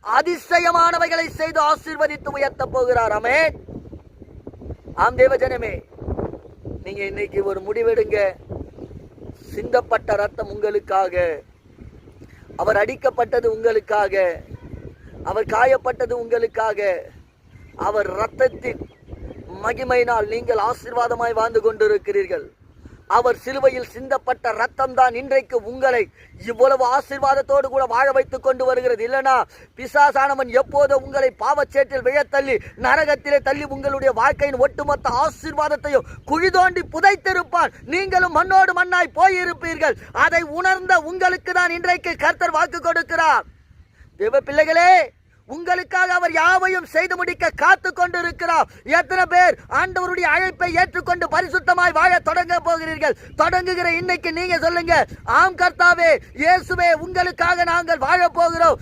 அதிசயமானவைகளை செய்து ஆசீர்வதித்து உயர்த்த போகிறார். ஆமென். ஆம் தேவஜனமே, நீங்க இன்னைக்கு ஒரு முடிவெடுங்க. சிந்தப்பட்ட ரத்தம் உங்களுக்காக, அவர் அடிக்கப்பட்டது உங்களுக்காக, அவர் காயப்பட்டது உங்களுக்காக. அவர் ரத்தத்தின் மகிமையினால் நீங்கள் ஆசீர்வாதமாய் வாழ்ந்து கொண்டிருக்கிறீர்கள். அவர் சிலுவையில் சிந்தப்பட்ட ரத்தம் தான் இன்றைக்கு உங்களை இவ்வளவு ஆசீர்வாதத்தோடு கூட வாழ வைத்துக் கொண்டு வருகிறது. இல்லைனா பிசாசானவன் எப்போது உங்களை பாவச்சேற்றில் விழத்தள்ளி நரகத்திலே தள்ளி உங்களுடைய வாழ்க்கையின் ஒட்டுமொத்த ஆசீர்வாதத்தையும் குழி தோண்டி புதைத்திருப்பான். நீங்களும் மண்ணோடு மண்ணாய் போயிருப்பீர்கள். அதை உணர்ந்த உங்களுக்கு தான் இன்றைக்கு கர்த்தர் வாக்கு கொடுக்கிறார். தேவ பிள்ளைகளே, உங்களுக்காக அவர் யாவையும் செய்து முடிக்க காத்து கொண்டிருக்கிறார். எத்தனை பேர் ஆண்டவருடைய அழைப்பை ஏற்றுக்கொண்டு பரிசுத்தமாய் வாழ தொடங்க போகிறீர்கள்? தொடங்குகிற இன்னைக்கு நீங்க சொல்லுங்க, ஆம் கர்த்தாவே, இயேசுவே, உங்களுக்காக நாங்கள் வாழ போகிறோம்.